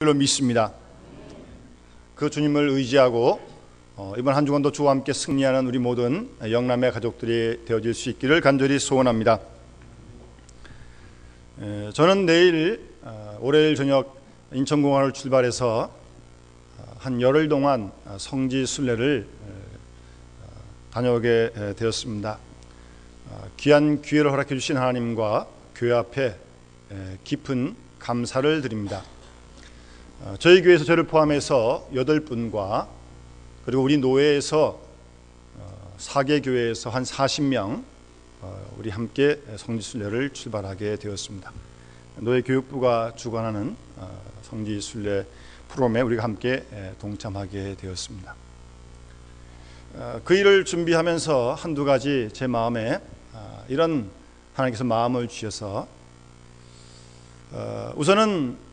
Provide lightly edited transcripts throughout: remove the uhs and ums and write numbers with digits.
로 믿습니다. 그 주님을 의지하고 이번 한 주간도 주와 함께 승리하는 우리 모든 영남의 가족들이 되어질 수 있기를 간절히 소원합니다. 저는 내일 월요일 저녁 인천공항을 출발해서 한 열흘 동안 성지 순례를 다녀오게 되었습니다. 귀한 기회를 허락해 주신 하나님과 교회 앞에 깊은 감사를 드립니다. 저희 교회에서 저를 포함해서 8분과 그리고 우리 노회에서 4개 교회에서 한 40명 우리 함께 성지순례를 출발하게 되었습니다. 노회 교육부가 주관하는 성지순례 프로그램에 우리가 함께 동참하게 되었습니다. 그 일을 준비하면서 한두 가지 제 마음에 이런 하나님께서 마음을 주셔서 우선은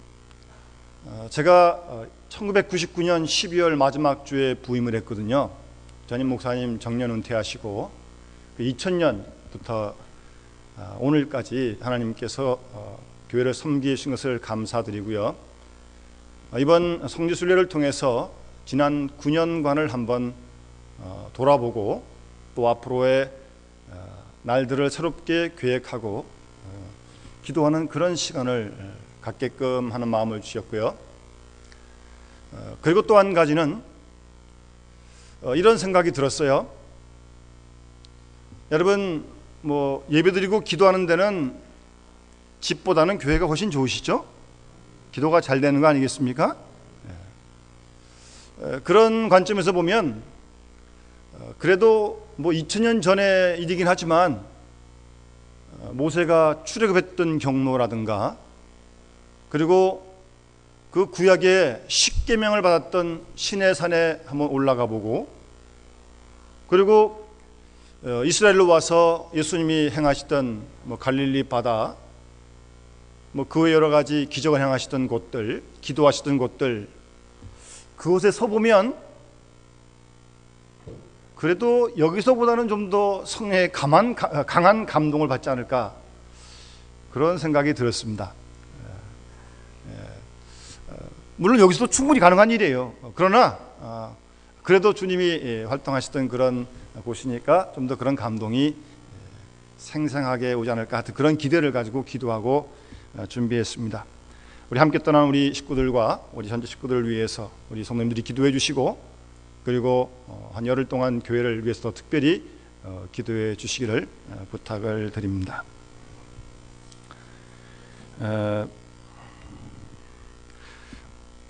제가 1999년 12월 마지막 주에 부임을 했거든요. 전임 목사님 정년 은퇴하시고 2000년부터 오늘까지 하나님께서 교회를 섬기게 해주신 것을 감사드리고요. 이번 성지순례를 통해서 지난 9년간을 한번 돌아보고 또 앞으로의 날들을 새롭게 계획하고 기도하는 그런 시간을 갖게끔 하는 마음을 주셨고요. 그리고 또 한 가지는 이런 생각이 들었어요. 여러분 예배드리고 기도하는 데는 집보다는 교회가 훨씬 좋으시죠? 기도가 잘 되는 거 아니겠습니까? 그런 관점에서 보면 그래도 2000년 전의 일이긴 하지만 모세가 출애굽했던 경로라든가 그리고 그 구약의 십계명을 받았던 시내산에 한번 올라가 보고 그리고 이스라엘로 와서 예수님이 행하시던 갈릴리 바다 그 외 여러 가지 기적을 행하시던 곳들, 기도하시던 곳들 그곳에 서 보면 그래도 여기서보다는 좀 더 성령의 강한 감동을 받지 않을까 그런 생각이 들었습니다. 물론 여기서도 충분히 가능한 일이에요. 그러나 그래도 주님이 활동하시던 그런 곳이니까 좀 더 그런 감동이 생생하게 오지 않을까 하여튼 그런 기대를 가지고 기도하고 준비했습니다. 우리 함께 떠난 우리 식구들과 우리 현재 식구들을 위해서 우리 성도님들이 기도해 주시고 그리고 한 열흘 동안 교회를 위해서 특별히 기도해 주시기를 부탁을 드립니다.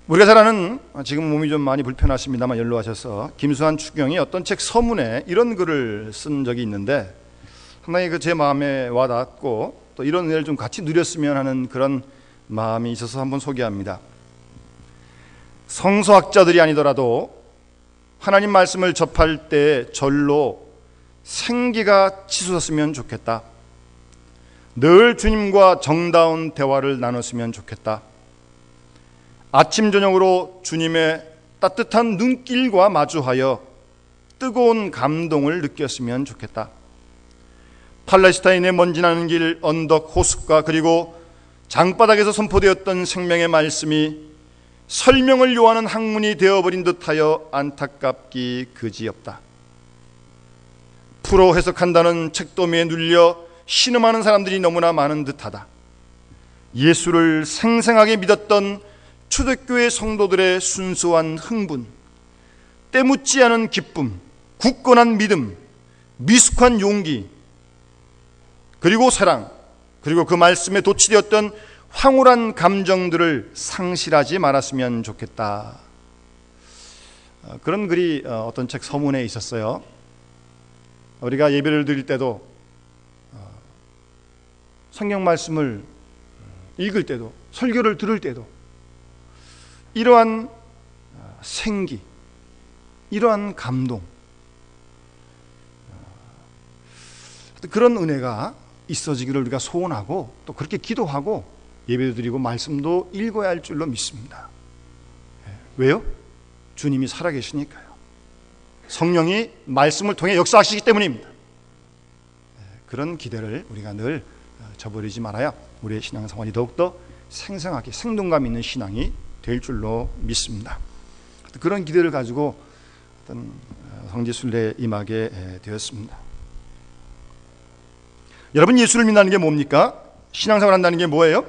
우리가 잘 아는 지금 몸이 좀 많이 불편하십니다만 연로하셔서 김수환 추경이 어떤 책 서문에 이런 글을 쓴 적이 있는데 상당히 제 마음에 와닿았고 또 이런 은혜를 좀 같이 누렸으면 하는 그런 마음이 있어서 한번 소개합니다. 성서학자들이 아니더라도 하나님 말씀을 접할 때 절로 생기가 치솟았으면 좋겠다. 늘 주님과 정다운 대화를 나눴으면 좋겠다. 아침 저녁으로 주님의 따뜻한 눈길과 마주하여 뜨거운 감동을 느꼈으면 좋겠다. 팔레스타인의 먼지 나는 길 언덕 호숫가 그리고 장바닥에서 선포되었던 생명의 말씀이 설명을 요하는 학문이 되어버린 듯하여 안타깝기 그지없다. 풀어 해석한다는 책도미에 눌려 신음하는 사람들이 너무나 많은 듯하다. 예수를 생생하게 믿었던 초대교회 성도들의 순수한 흥분, 때묻지 않은 기쁨, 굳건한 믿음, 미숙한 용기, 그리고 사랑, 그리고 그 말씀에 도취되었던 황홀한 감정들을 상실하지 말았으면 좋겠다. 그런 글이 어떤 책 서문에 있었어요. 우리가 예배를 드릴 때도 성경 말씀을 읽을 때도 설교를 들을 때도 이러한 생기, 이러한 감동 그런 은혜가 있어지기를 우리가 소원하고 또 그렇게 기도하고 예배도 드리고 말씀도 읽어야 할 줄로 믿습니다. 왜요? 주님이 살아계시니까요. 성령이 말씀을 통해 역사하시기 때문입니다. 그런 기대를 우리가 늘 저버리지 말아야 우리의 신앙 생활이 더욱더 생생하게 생동감 있는 신앙이 될 줄로 믿습니다. 그런 기대를 가지고 어떤 성지순례에 임하게 되었습니다. 여러분, 예수를 믿는다는 게 뭡니까? 신앙생활 한다는 게 뭐예요?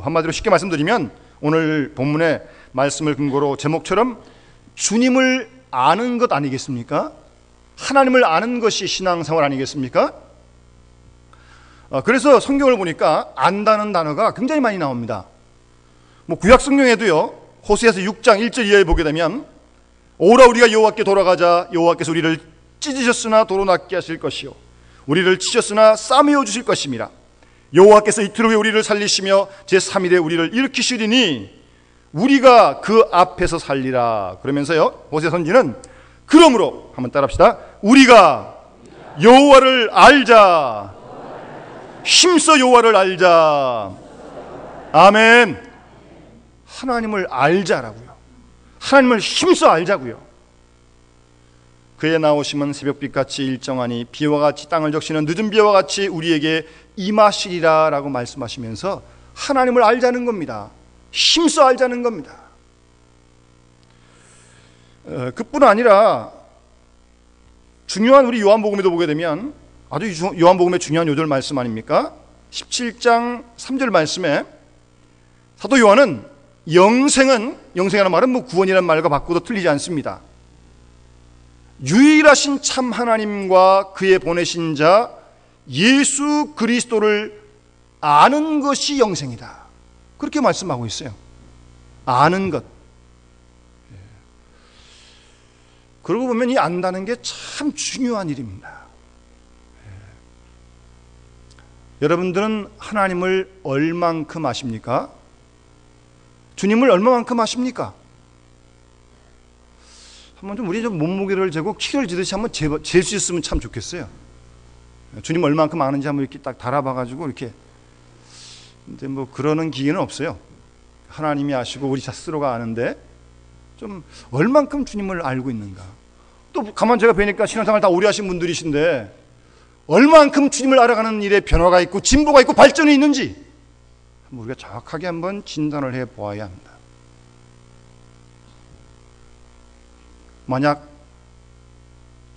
한마디로 쉽게 말씀드리면 오늘 본문의 말씀을 근거로 제목처럼 주님을 아는 것 아니겠습니까? 하나님을 아는 것이 신앙생활 아니겠습니까? 그래서 성경을 보니까 안다는 단어가 굉장히 많이 나옵니다. 구약 성경에도요, 호세아서 6장 1절 이하에 보게 되면 오라 우리가 여호와께 돌아가자. 여호와께서 우리를 찢으셨으나 도로 낫게 하실 것이요 우리를 치셨으나 싸매어 주실 것임이라. 여호와께서 이틀 후에 우리를 살리시며 제3일에 우리를 일으키시리니 우리가 그 앞에서 살리라. 그러면서요, 호세 선지는 그러므로 한번 따라합시다. 우리가 여호와를 알자. 힘써 여호와를 알자. 아멘. 하나님을 알자라고요. 하나님을 힘써 알자고요. 그의 나오심은 새벽빛같이 일정하니 비와 같이 땅을 적시는 늦은 비와 같이 우리에게 임하시리라 라고 말씀하시면서 하나님을 알자는 겁니다. 힘써 알자는 겁니다. 그뿐 아니라 중요한 우리 요한복음에도 보게 되면 아주 요한복음의 중요한 요절 말씀 아닙니까? 17장 3절 말씀에 사도 요한은 영생이라는 말은 구원이라는 말과 바꿔도 틀리지 않습니다. 유일하신 참 하나님과 그의 보내신 자 예수 그리스도를 아는 것이 영생이다. 그렇게 말씀하고 있어요. 아는 것. 그러고 보면 이 안다는 게 참 중요한 일입니다. 여러분들은 하나님을 얼만큼 아십니까? 주님을 얼마만큼 아십니까? 한번 우리 몸무게를 재고 키를 재듯이 한번 잴 수 있으면 참 좋겠어요. 주님 얼만큼 아는지 한번 이렇게 딱 달아봐가지고 이렇게. 근데 그러는 기회는 없어요. 하나님이 아시고 우리 스스로가 아는데 좀 얼만큼 주님을 알고 있는가. 또 가만 제가 뵈니까 신앙생활 다 오래 하신 분들이신데 얼만큼 주님을 알아가는 일에 변화가 있고 진보가 있고 발전이 있는지 우리가 정확하게 한번 진단을 해보아야 합니다. 만약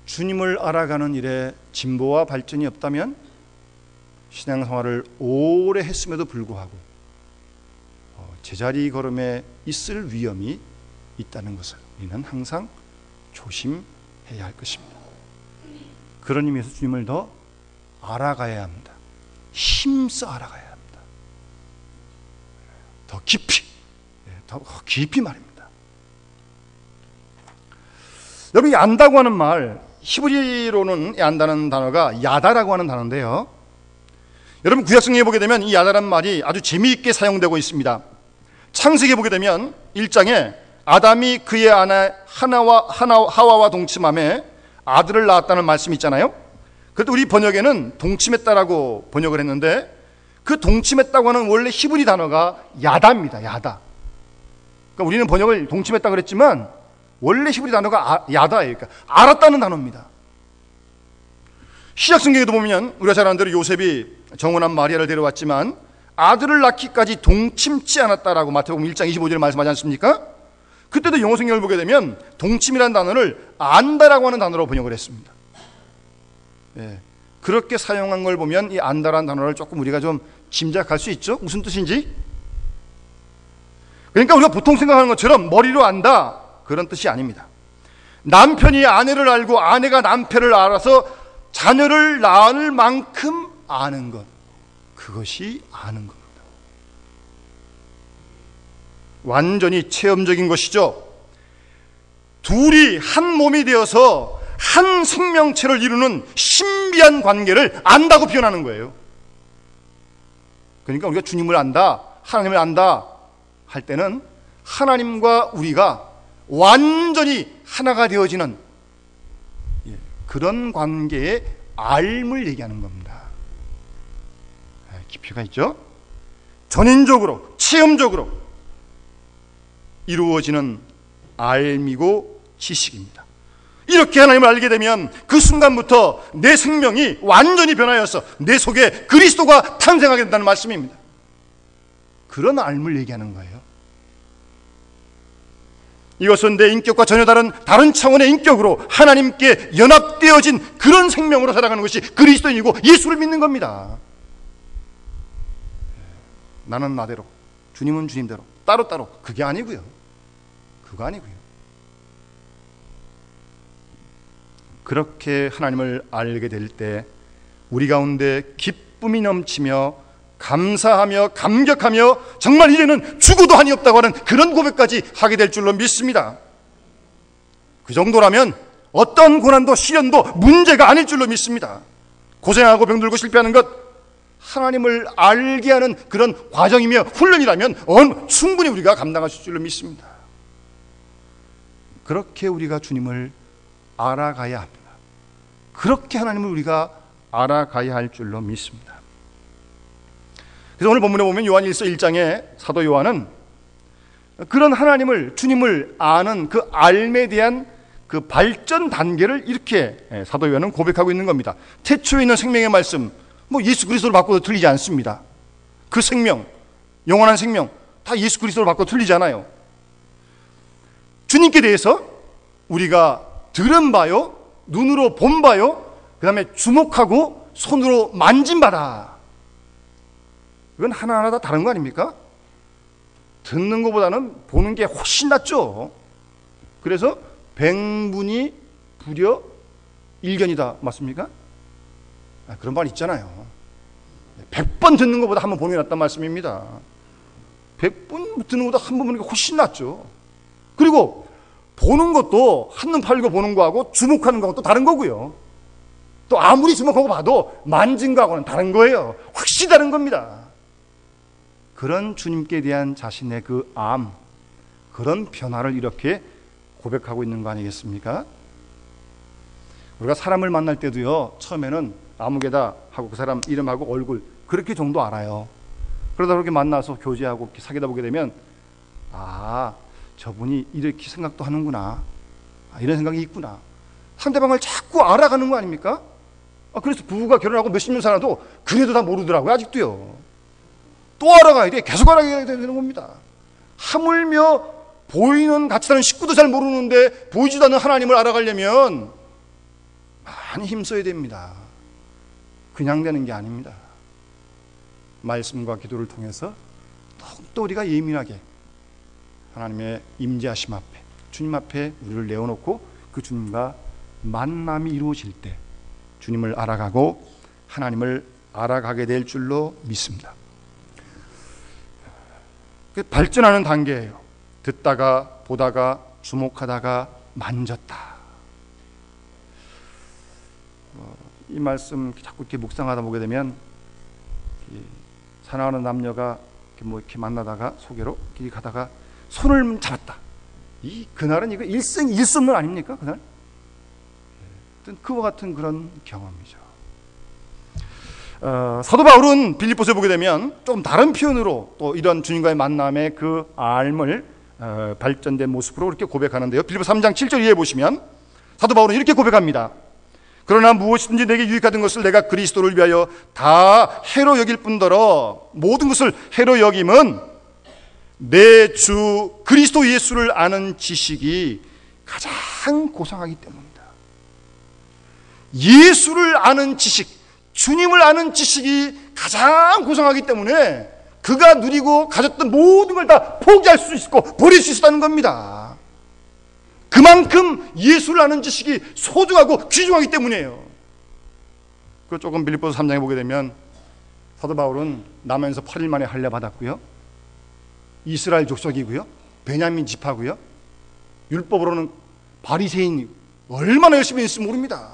주님을 알아가는 일에 진보와 발전이 없다면 신앙생활을 오래 했음에도 불구하고 제자리 걸음에 있을 위험이 있다는 것을 우리는 항상 조심해야 할 것입니다. 그런 의미에서 주님을 더 알아가야 합니다. 힘써 알아가야 합니다. 더 깊이 말입니다. 여러분, 이 안다고 하는 말, 히브리로는 안다는 단어가 야다라고 하는 단어인데요. 여러분, 구약성경에 보게 되면 이 야다라는 말이 아주 재미있게 사용되고 있습니다. 창세기에 보게 되면 1장에 아담이 그의 아내 하와와 동침함에 아들을 낳았다는 말씀이 있잖아요. 그래도 우리 번역에는 동침했다라고 번역을 했는데 그 동침했다고 하는 원래 히브리 단어가 야다입니다. 야다. 그러니까 우리는 번역을 동침했다 그랬지만 원래 히브리 단어가 야다예요. 그러니까 알았다는 단어입니다. 신약성경에도 보면 우리가 잘 아는 대로 요셉이 정혼한 마리아를 데려왔지만 아들을 낳기까지 동침치 않았다라고 마태복음 1장 25절에 말씀하지 않습니까? 그때도 영어 성경을 보게 되면 동침이라는 단어를 안다라고 하는 단어로 번역을 했습니다. 예, 그렇게 사용한 걸 보면 이 안다라는 단어를 조금 우리가 좀 짐작할 수 있죠? 무슨 뜻인지? 그러니까 우리가 보통 생각하는 것처럼 머리로 안다 그런 뜻이 아닙니다. 남편이 아내를 알고 아내가 남편을 알아서 자녀를 낳을 만큼 아는 것, 그것이 아는 겁니다. 완전히 체험적인 것이죠. 둘이 한 몸이 되어서 한 생명체를 이루는 신비한 관계를 안다고 표현하는 거예요. 그러니까 우리가 주님을 안다, 하나님을 안다 할 때는 하나님과 우리가 완전히 하나가 되어지는 그런 관계의 알을 얘기하는 겁니다. 깊이가 있죠? 전인적으로, 체험적으로 이루어지는 알미고 지식입니다. 이렇게 하나님을 알게 되면 그 순간부터 내 생명이 완전히 변하여서 내 속에 그리스도가 탄생하게 된다는 말씀입니다. 그런 알을 얘기하는 거예요. 이것은 내 인격과 전혀 다른 차원의 인격으로 하나님께 연합되어진 그런 생명으로 살아가는 것이 그리스도인이고 예수를 믿는 겁니다. 나는 나대로, 주님은 주님대로, 따로따로. 그게 아니고요. 그거 아니고요. 그렇게 하나님을 알게 될 때 우리 가운데 기쁨이 넘치며 감사하며 감격하며 정말 이제는 죽어도 한이 없다고 하는 그런 고백까지 하게 될 줄로 믿습니다. 그 정도라면 어떤 고난도 시련도 문제가 아닐 줄로 믿습니다. 고생하고 병들고 실패하는 것, 하나님을 알게 하는 그런 과정이며 훈련이라면 충분히 우리가 감당하실 줄로 믿습니다. 그렇게 우리가 주님을 알아가야 합니다. 그렇게 하나님을 우리가 알아가야 할 줄로 믿습니다. 그래서 오늘 본문에 보면 요한일서 1장에 사도 요한은 그런 하나님을, 주님을 아는 그 알에 대한 그 발전 단계를 이렇게 사도 요한은 고백하고 있는 겁니다. 태초에 있는 생명의 말씀, 예수 그리스도를 바꿔도 틀리지 않습니다. 그 생명, 영원한 생명 다 예수 그리스도를 바꿔도 틀리지 않아요. 주님께 대해서 우리가 들은 바요, 눈으로 본 바요, 그 다음에 주목하고 손으로 만진 바다. 이건 하나하나 다 다른 거 아닙니까? 듣는 것보다는 보는 게 훨씬 낫죠. 그래서 백문이 불여 일견이다, 맞습니까? 그런 말 있잖아요. 100번 듣는 것보다 한 번 보는 게 낫단 말씀입니다. 100번 듣는 것보다 한 번 보는 게 훨씬 낫죠. 그리고 보는 것도 한눈 팔고 보는 거하고 주목하는 거하고 또 다른 거고요. 또 아무리 주목하고 봐도 만진 거하고는 다른 거예요. 확실히 다른 겁니다. 그런 주님께 대한 자신의 그 암, 그런 변화를 이렇게 고백하고 있는 거 아니겠습니까? 우리가 사람을 만날 때도요, 처음에는 아무개다 하고 그 사람 이름하고 얼굴 그렇게 정도 알아요. 그러다 그렇게 만나서 교제하고 이렇게 사귀다 보게 되면 저분이 이렇게 생각도 하는구나, 이런 생각이 있구나, 상대방을 자꾸 알아가는 거 아닙니까? 그래서 부부가 결혼하고 몇십 년 살아도 그래도 다 모르더라고요. 아직도요. 또 알아가야 돼. 계속 알아가야 되는 겁니다. 하물며 보이는 같이 사는 식구도 잘 모르는데 보이지도 않는 하나님을 알아가려면 많이 힘써야 됩니다. 그냥 되는 게 아닙니다. 말씀과 기도를 통해서 더욱더 우리가 예민하게 하나님의 임재하심 앞에, 주님 앞에 우리를 내어놓고 그 주님과 만남이 이루어질 때 주님을 알아가고 하나님을 알아가게 될 줄로 믿습니다. 발전하는 단계예요. 듣다가 보다가 주목하다가 만졌다. 이 말씀 자꾸 이렇게 묵상하다 보게 되면 사랑하는 남녀가 이렇게 만나다가 소개로 길이 가다가 손을 잡았다. 그날은 이거 일생일순 아닙니까? 그날? 그와 같은 그런 경험이죠. 사도 바울은 빌립보서에 보게 되면 좀 다른 표현으로 또 이런 주님과의 만남의 그 알을 발전된 모습으로 이렇게 고백하는데요. 빌립보 3장 7절 이하에 보시면 사도 바울은 이렇게 고백합니다. 그러나 무엇이든지 내게 유익하던 것을 내가 그리스도를 위하여 다 해로 여길 뿐더러 모든 것을 해로 여김은 내 주 그리스도 예수를 아는 지식이 가장 고상하기 때문입니다. 예수를 아는 지식, 주님을 아는 지식이 가장 고상하기 때문에 그가 누리고 가졌던 모든 걸 다 포기할 수 있고 버릴 수 있다는 겁니다. 그만큼 예수를 아는 지식이 소중하고 귀중하기 때문이에요. 그 조금 빌립보서 3장에 보게 되면 사도 바울은 남에서 8일 만에 할례 받았고요, 이스라엘 족속이고요, 베냐민 지파고요, 율법으로는 바리새인, 얼마나 열심히 했을지 모릅니다.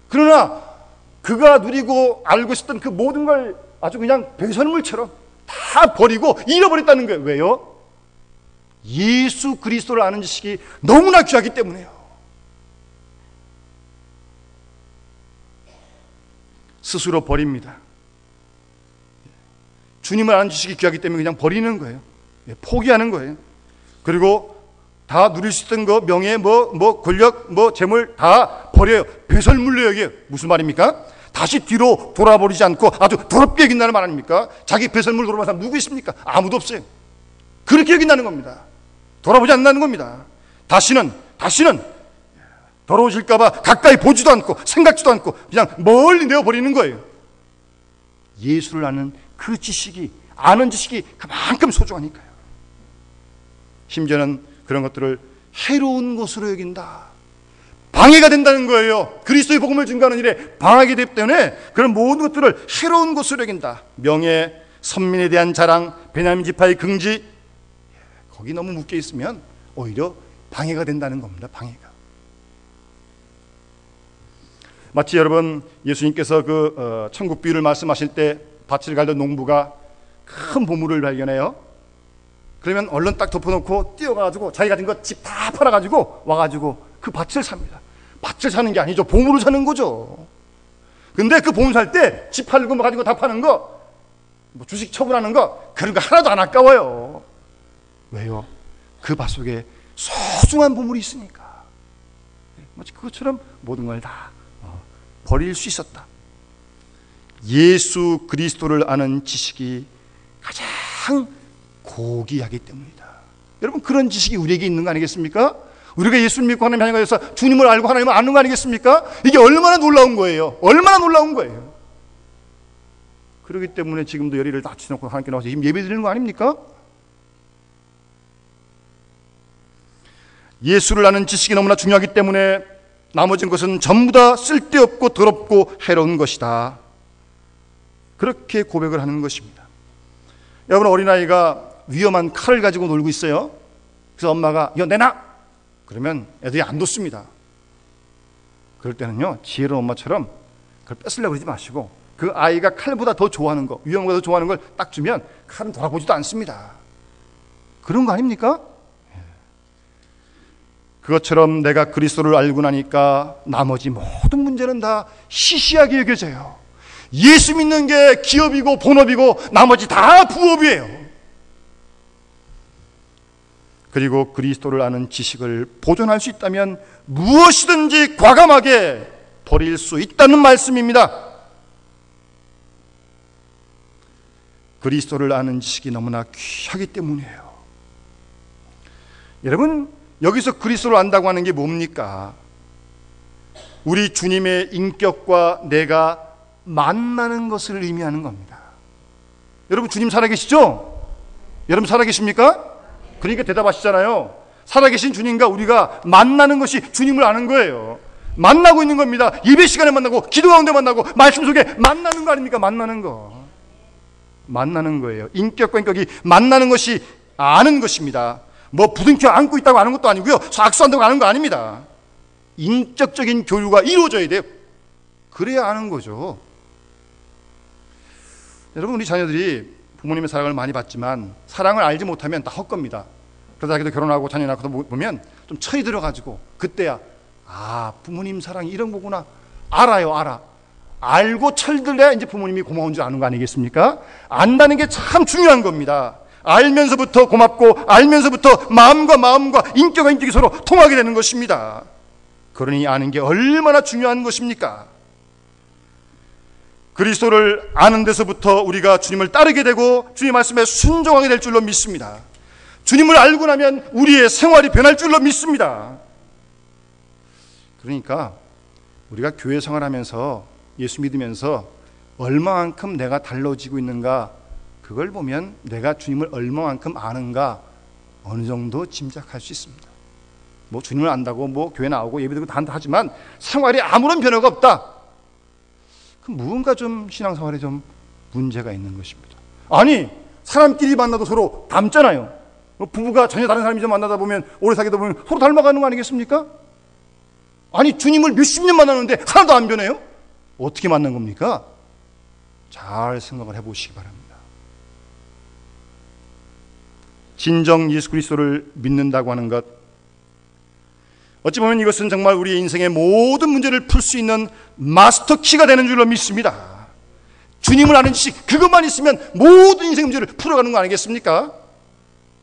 그러나 그가 누리고 알고 있었던 그 모든 걸 아주 그냥 배설물처럼 다 버리고 잃어버렸다는 거예요. 왜요? 예수 그리스도를 아는 지식이 너무나 귀하기 때문에요. 스스로 버립니다. 주님을 아는 지식이 귀하기 때문에 그냥 버리는 거예요. 포기하는 거예요. 그리고 다 누릴 수 있던 거, 명예, 권력, 재물 다 버려요. 배설물로 여겨요. 무슨 말입니까? 다시 뒤로 돌아버리지 않고 아주 더럽게 여긴다는 말 아닙니까? 자기 배설물 돌아보는 사람 누구 있습니까? 아무도 없어요. 그렇게 여긴다는 겁니다. 돌아보지 않는다는 겁니다. 다시는 더러워질까봐 가까이 보지도 않고 생각지도 않고 그냥 멀리 내어버리는 거예요. 예수를 아는 그 지식이, 아는 지식이 그만큼 소중하니까요. 심지어는 그런 것들을 해로운 것으로 여긴다. 방해가 된다는 거예요. 그리스도의 복음을 증거하는 일에 방해가 되기 때문에 그런 모든 것들을 해로운 것으로 여긴다. 명예, 선민에 대한 자랑, 베냐민 지파의 긍지, 거기 너무 묶여 있으면 오히려 방해가 된다는 겁니다. 방해가. 마치 여러분, 예수님께서 그 천국 비유를 말씀하실 때 밭을 갈던 농부가 큰 보물을 발견해요. 그러면 얼른 딱 덮어놓고 뛰어가지고 자기 가진 것 집 다 팔아가지고 와가지고 그 밭을 삽니다. 밭을 사는 게 아니죠. 보물을 사는 거죠. 근데 그 보물 살 때 집 팔고 뭐 가지고 다 파는 거, 뭐 주식 처분하는 거, 그런 거 하나도 안 아까워요. 왜요? 그 밭 속에 소중한 보물이 있으니까. 마치 그것처럼 모든 걸 다 버릴 수 있었다. 예수 그리스도를 아는 지식이 가장 고귀하기 때문이다. 여러분, 그런 지식이 우리에게 있는 거 아니겠습니까? 우리가 예수를 믿고 하나님 향해 가서 주님을 알고 하나님을 아는 거 아니겠습니까? 이게 얼마나 놀라운 거예요. 얼마나 놀라운 거예요. 그렇기 때문에 지금도 열의를 낮춰놓고 하나님께 나와서 예배 드리는 거 아닙니까? 예수를 아는 지식이 너무나 중요하기 때문에 나머진 것은 전부 다 쓸데없고 더럽고 해로운 것이다. 그렇게 고백을 하는 것입니다. 여러분, 어린아이가 위험한 칼을 가지고 놀고 있어요. 그래서 엄마가 이거 내놔! 그러면 애들이 안 뒀습니다. 그럴 때는요, 지혜로운 엄마처럼 그걸 뺏으려고 그러지 마시고 그 아이가 칼보다 더 좋아하는 거, 위험한 거 더 좋아하는 걸 딱 주면 칼은 돌아보지도 않습니다. 그런 거 아닙니까? 그것처럼 내가 그리스도를 알고 나니까 나머지 모든 문제는 다 시시하게 여겨져요. 예수 믿는 게 기업이고 본업이고 나머지 다 부업이에요. 그리고 그리스도를 아는 지식을 보존할 수 있다면 무엇이든지 과감하게 버릴 수 있다는 말씀입니다. 그리스도를 아는 지식이 너무나 귀하기 때문이에요. 여러분, 여기서 그리스도를 안다고 하는 게 뭡니까? 우리 주님의 인격과 내가 만나는 것을 의미하는 겁니다. 여러분, 주님 살아계시죠? 여러분 살아계십니까? 그러니까 대답하시잖아요. 살아계신 주님과 우리가 만나는 것이 주님을 아는 거예요. 만나고 있는 겁니다. 예배 시간에 만나고 기도 가운데 만나고 말씀 속에 만나는 거 아닙니까? 만나는 거예요. 인격과 인격이 만나는 것이 아는 것입니다. 뭐 부둥켜 안고 있다고 아는 것도 아니고요, 악수한다고 아는 거 아닙니다. 인격적인 교류가 이루어져야 돼요. 그래야 아는 거죠. 여러분, 우리 자녀들이 부모님의 사랑을 많이 받지만 사랑을 알지 못하면 다 헛겁니다. 그러다 자기도 결혼하고 자녀 낳고 보면 좀 철이 들어가지고 그때야 부모님 사랑이 이런 거구나 알아. 알고 철들래야 이제 부모님이 고마운 줄 아는 거 아니겠습니까? 안다는 게 참 중요한 겁니다. 알면서부터 고맙고 알면서부터 마음과 인격과 인격이 서로 통하게 되는 것입니다. 그러니 아는 게 얼마나 중요한 것입니까? 그리스도를 아는 데서부터 우리가 주님을 따르게 되고 주님의 말씀에 순종하게 될 줄로 믿습니다. 주님을 알고 나면 우리의 생활이 변할 줄로 믿습니다. 그러니까 우리가 교회 생활하면서 예수 믿으면서 얼마만큼 내가 달라지고 있는가, 그걸 보면 내가 주님을 얼마만큼 아는가 어느 정도 짐작할 수 있습니다. 뭐 주님을 안다고 뭐 교회 나오고 예배드리고 다 하지만 생활에 아무런 변화가 없다. 그럼 무언가 좀 신앙생활에 좀 문제가 있는 것입니다. 아니, 사람끼리 만나도 서로 닮잖아요. 부부가 전혀 다른 사람이 좀 만나다 보면 오래 사귀다 보면 서로 닮아가는 거 아니겠습니까? 아니, 주님을 몇십 년 만나는데 하나도 안 변해요? 어떻게 만난 겁니까? 잘 생각을 해보시기 바랍니다. 진정 예수 그리스도를 믿는다고 하는 것, 어찌 보면 이것은 정말 우리의 인생의 모든 문제를 풀 수 있는 마스터키가 되는 줄로 믿습니다. 주님을 아는 지식, 그것만 있으면 모든 인생 문제를 풀어가는 거 아니겠습니까?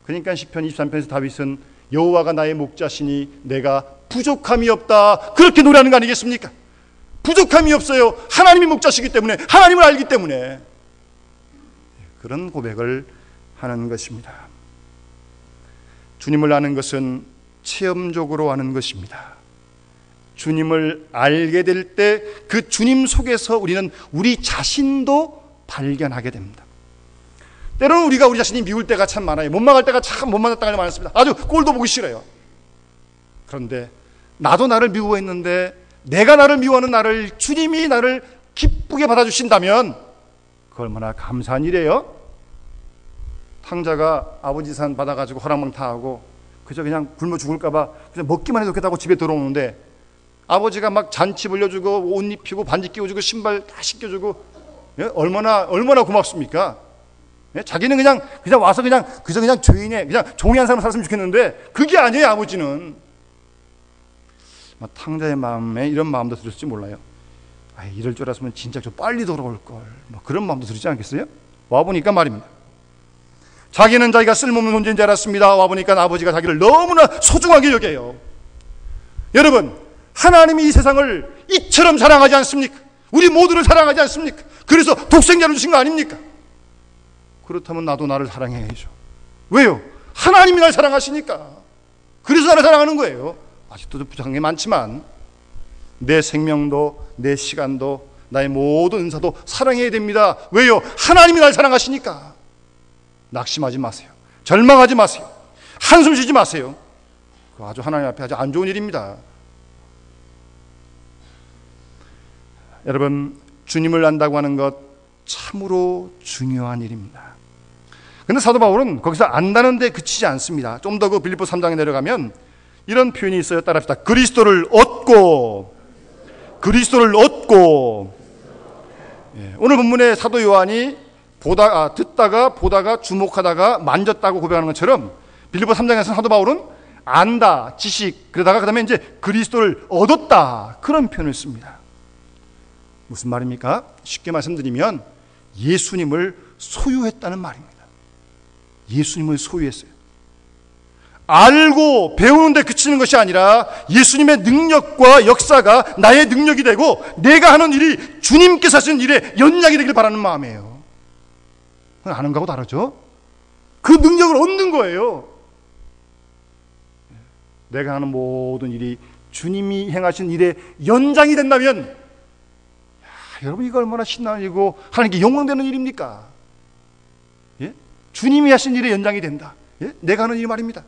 그러니까 시편 23편에서 다윗은 여호와가 나의 목자시니 내가 부족함이 없다, 그렇게 노래하는 거 아니겠습니까? 부족함이 없어요. 하나님이 목자시기 때문에, 하나님을 알기 때문에 그런 고백을 하는 것입니다. 주님을 아는 것은 체험적으로 아는 것입니다. 주님을 알게 될 때 그 주님 속에서 우리는 우리 자신도 발견하게 됩니다. 때로는 우리가 우리 자신이 미울 때가 참 많아요. 못 막을 때가 참 못 맞을 때가 많습니다. 아주 꼴도 보기 싫어요. 그런데 나도 나를 미워했는데 내가 나를 미워하는 나를 주님이 나를 기쁘게 받아주신다면 그 얼마나 감사한 일이에요. 탕자가 아버지 산 받아가지고 허랑방탕하고 그저 그냥 굶어 죽을까봐 그냥 먹기만 해도 좋겠다고 집에 들어오는데 아버지가 막 잔치 불려주고 옷 입히고 반지 끼워주고 신발 다 씻겨주고, 예? 얼마나 고맙습니까? 예? 자기는 그냥 와서 그저 그냥 죄인의 그냥 종이 한 사람 살았으면 좋겠는데 그게 아니에요. 아버지는 탕자의 마음에 이런 마음도 들었을지 몰라요. 이럴 줄 알았으면 진짜 좀 빨리 돌아올 걸, 그런 마음도 들지 않겠어요? 와보니까 말입니다. 자기는 자기가 쓸모없는 존재인 줄 알았습니다. 와보니까 아버지가 자기를 너무나 소중하게 여겨요. 여러분, 하나님이 이 세상을 이처럼 사랑하지 않습니까? 우리 모두를 사랑하지 않습니까? 그래서 독생자를 주신 거 아닙니까? 그렇다면 나도 나를 사랑해야죠. 왜요? 하나님이 날 사랑하시니까. 그래서 나를 사랑하는 거예요. 아직도 부족한 게 많지만 내 생명도 내 시간도 나의 모든 은사도 사랑해야 됩니다. 왜요? 하나님이 날 사랑하시니까. 낙심하지 마세요. 절망하지 마세요. 한숨 쉬지 마세요. 그거 아주 하나님 앞에 아주 안 좋은 일입니다. 여러분, 주님을 안다고 하는 것 참으로 중요한 일입니다. 그런데 사도 바울은 거기서 안다는 데 그치지 않습니다. 좀 더 그 빌립보 3장에 내려가면 이런 표현이 있어요. 따라합시다. 그리스도를 얻고. 예, 오늘 본문의 사도 요한이 듣다가 보다가 주목하다가 만졌다고 고백하는 것처럼 빌립보 3장에서 사도 바울은 안다, 지식, 그러다가 그다음에 이제 그리스도를 얻었다, 그런 표현을 씁니다. 무슨 말입니까? 쉽게 말씀드리면 예수님을 소유했다는 말입니다. 예수님을 소유했어요. 알고 배우는 데 그치는 것이 아니라 예수님의 능력과 역사가 나의 능력이 되고 내가 하는 일이 주님께서 하시는 일에 연장이 되길 바라는 마음이에요. 아는 거하고 다르죠? 그 능력을 얻는 거예요. 내가 하는 모든 일이 주님이 행하신 일에 연장이 된다면, 여러분, 이거 얼마나 신나는 일이고 하나님께 영광되는 일입니까? 예? 주님이 하신 일에 연장이 된다. 예? 내가 하는 일 말입니다.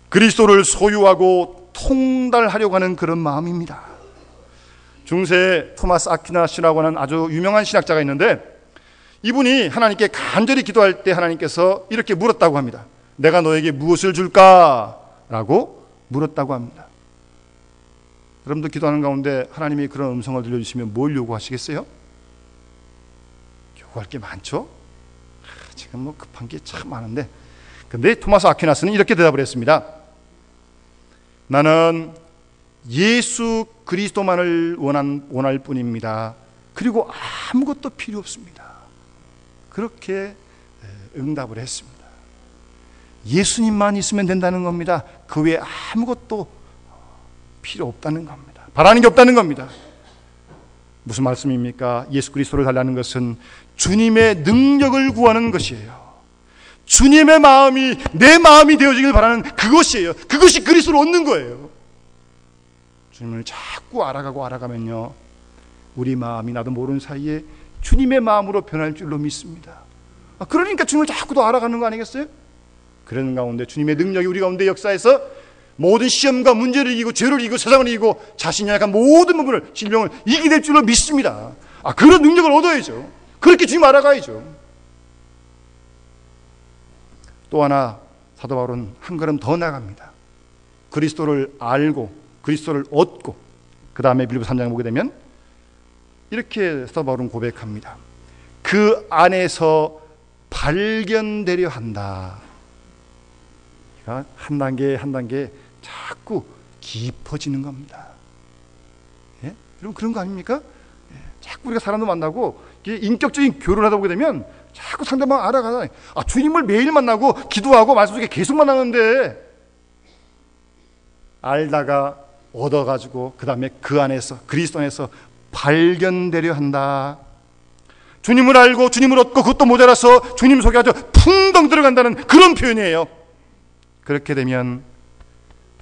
그리스도를 소유하고 통달하려고 하는 그런 마음입니다. 중세 토마스 아퀴나스라고 하는 아주 유명한 신학자가 있는데 이분이 하나님께 간절히 기도할 때 하나님께서 이렇게 물었다고 합니다. 내가 너에게 무엇을 줄까? 라고 물었다고 합니다. 여러분도 기도하는 가운데 하나님이 그런 음성을 들려주시면 뭘 요구하시겠어요? 요구할 게 많죠? 지금 급한 게 참 많은데, 근데 토마스 아퀴나스는 이렇게 대답을 했습니다. 나는 예수 그리스도만을 원할 뿐입니다. 그리고 아무것도 필요 없습니다. 그렇게 응답을 했습니다. 예수님만 있으면 된다는 겁니다. 그 외에 아무것도 필요 없다는 겁니다. 바라는 게 없다는 겁니다. 무슨 말씀입니까? 예수 그리스도를 달라는 것은 주님의 능력을 구하는 것이에요. 주님의 마음이 내 마음이 되어지길 바라는 그것이에요. 그것이 그리스도를 얻는 거예요. 주님을 자꾸 알아가면요, 우리 마음이 나도 모르는 사이에 주님의 마음으로 변할 줄로 믿습니다. 그러니까 주님을 자꾸 더 알아가는 거 아니겠어요? 그런 가운데 주님의 능력이 우리 가운데 역사에서 모든 시험과 문제를 이기고 죄를 이기고 세상을 이기고 자신이 약한 모든 부분을, 질병을 이기게 될 줄로 믿습니다. 그런 능력을 얻어야죠. 그렇게 주님 알아가야죠. 또 하나 사도 바울은 한 걸음 더 나갑니다. 그리스도를 알고 그리스도를 얻고 그 다음에 빌립보 3장에 보게 되면 이렇게 사도 바울은 고백합니다. 그 안에서 발견되려 한다. 한 단계 한 단계 자꾸 깊어지는 겁니다. 예? 여러분, 그런 거 아닙니까? 예. 자꾸 우리가 사람도 만나고 인격적인 교류를 하다 보게 되면 자꾸 상대방 알아가잖아요. 주님을 매일 만나고 기도하고 말씀 속에 계속 만나는데 알다가 얻어가지고 그 다음에 그 안에서 그리스도 안에서 발견되려 한다. 주님을 알고 주님을 얻고 그것도 모자라서 주님 속에 아주 풍덩 들어간다는 그런 표현이에요. 그렇게 되면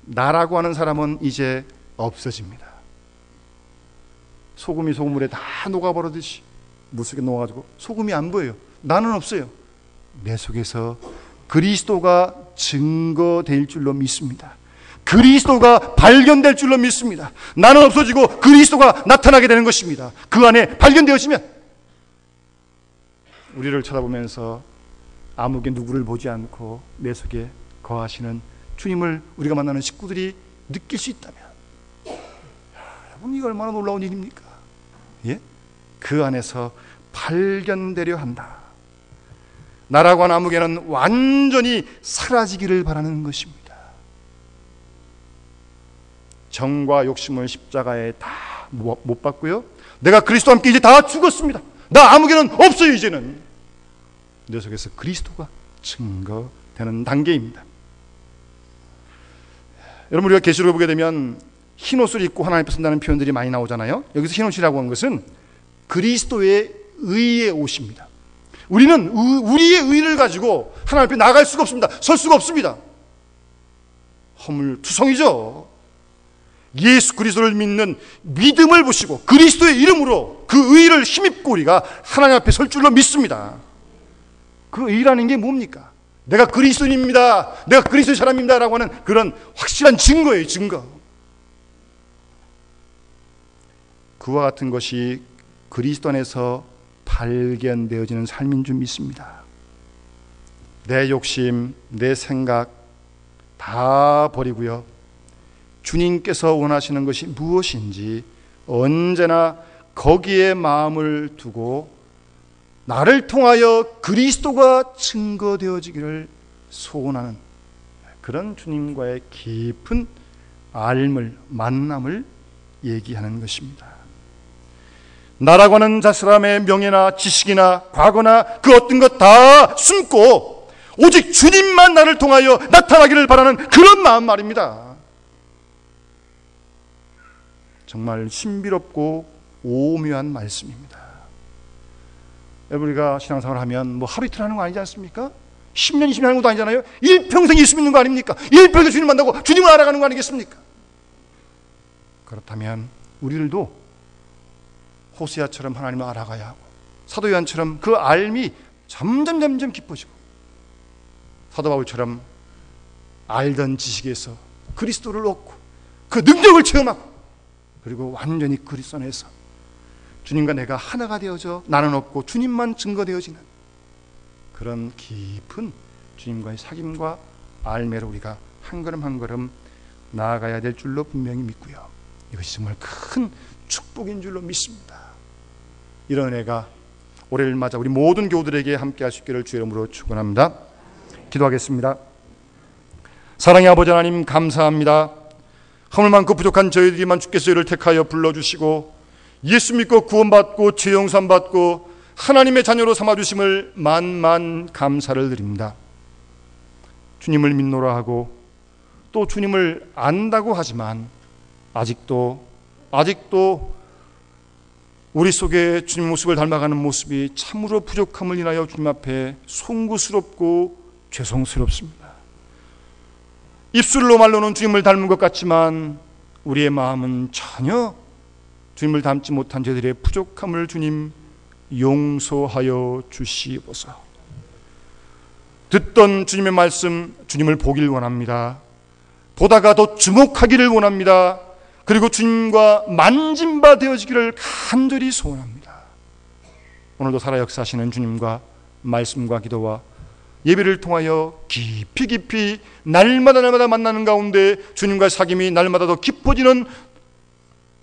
나라고 하는 사람은 이제 없어집니다. 소금이 소금물에 다 녹아버리듯이 물속에 녹아가지고 소금이 안 보여요. 나는 없어요. 내 속에서 그리스도가 증거될 줄로 믿습니다. 그리스도가 발견될 줄로 믿습니다. 나는 없어지고 그리스도가 나타나게 되는 것입니다. 그 안에 발견되어지면 우리를 쳐다보면서 아무개 누구를 보지 않고 내 속에 거하시는 주님을 우리가 만나는 식구들이 느낄 수 있다면, 여러분, 이거 얼마나 놀라운 일입니까? 예? 그 안에서 발견되려 한다. 나라고 하는 아무개는 완전히 사라지기를 바라는 것입니다. 정과 욕심을 십자가에 다 못 박고요, 내가 그리스도와 함께 이제 다 죽었습니다. 나 아무개는 없어요. 이제는 내 속에서 그리스도가 증거되는 단계입니다. 여러분, 우리가 계시록을 보게 되면 흰옷을 입고 하나님 앞에 선다는 표현들이 많이 나오잖아요. 여기서 흰옷이라고 하는 것은 그리스도의 의의 옷입니다. 우리는 우리의 의를 가지고 하나님 앞에 나갈 수가 없습니다. 설 수가 없습니다. 허물투성이죠. 예수 그리스도를 믿는 믿음을 보시고 그리스도의 이름으로 그 의를 힘입고 우리가 하나님 앞에 설 줄로 믿습니다. 그 의라는 게 뭡니까? 내가 그리스도인입니다, 내가 그리스도의 사람입니다 라고 하는 그런 확실한 증거예요. 증거. 그와 같은 것이 그리스도 안에서 발견되어지는 삶인 줄 믿습니다. 내 욕심, 내 생각 다 버리고요, 주님께서 원하시는 것이 무엇인지 언제나 거기에 마음을 두고 나를 통하여 그리스도가 증거되어지기를 소원하는 그런 주님과의 깊은 알물, 만남을 얘기하는 것입니다. 나라고 하는 사람의 명예나 지식이나 과거나 그 어떤 것 다 숨고 오직 주님만 나를 통하여 나타나기를 바라는 그런 마음 말입니다. 정말 신비롭고 오묘한 말씀입니다. 여러분, 우리가 신앙생활을 하면 뭐 하루 이틀 하는 거 아니지 않습니까? 10년, 20년 하는 것도 아니잖아요. 일평생 예수 믿는 거 아닙니까? 일평생 주님 만나고 주님을 알아가는 거 아니겠습니까? 그렇다면 우리들도 호세아처럼 하나님을 알아가야 하고, 사도 요한처럼 그 알미 점점 깊어지고, 사도 바울처럼 알던 지식에서 그리스도를 얻고 그 능력을 체험하고, 그리고 완전히 그리스도 안에서 주님과 내가 하나가 되어져 나는 없고 주님만 증거되어지는 그런 깊은 주님과의 사귐과 알매로 우리가 한 걸음 한 걸음 나아가야 될 줄로 분명히 믿고요, 이것이 정말 큰 축복인 줄로 믿습니다. 이런 은혜가 올해를 맞아 우리 모든 교우들에게 함께 할 수 있기를 주의 이름으로 축원합니다. 기도하겠습니다. 사랑의 아버지 하나님, 감사합니다. 허물 많고 부족한 저희들이만 주께서 이를 택하여 불러주시고 예수 믿고 구원받고 죄 용서함 받고 하나님의 자녀로 삼아주심을 만만 감사를 드립니다. 주님을 믿노라 하고 또 주님을 안다고 하지만 아직도 우리 속에 주님 모습을 닮아가는 모습이 참으로 부족함을 인하여 주님 앞에 송구스럽고 죄송스럽습니다. 입술로 말로는 주님을 닮은 것 같지만 우리의 마음은 전혀 주님을 닮지 못한 저희들의 부족함을 주님 용서하여 주시옵소서. 듣던 주님의 말씀, 주님을 보길 원합니다. 보다가 더 주목하기를 원합니다. 그리고 주님과 만진바 되어지기를 간절히 소원합니다. 오늘도 살아 역사하시는 주님과 말씀과 기도와 예배를 통하여 깊이 날마다 만나는 가운데 주님과의 사귐이 날마다 더 깊어지는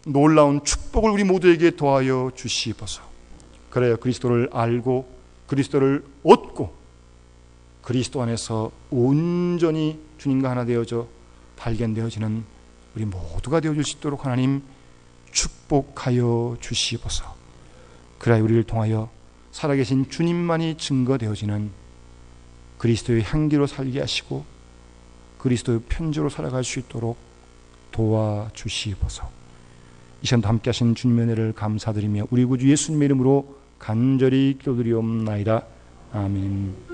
놀라운 축복을 우리 모두에게 도하여 주시옵소서. 그래야 그리스도를 알고 그리스도를 얻고 그리스도 안에서 온전히 주님과 하나 되어져 발견되어지는 우리 모두가 되어줄 수 있도록 하나님 축복하여 주시옵소서. 그래야 우리를 통하여 살아계신 주님만이 증거되어지는 그리스도의 향기로 살게 하시고 그리스도의 편지로 살아갈 수 있도록 도와주시옵소서. 이 시간도 함께 하신 주님의 은혜를 감사드리며 우리 구주 예수님의 이름으로 간절히 기도드리옵나이다. 아멘.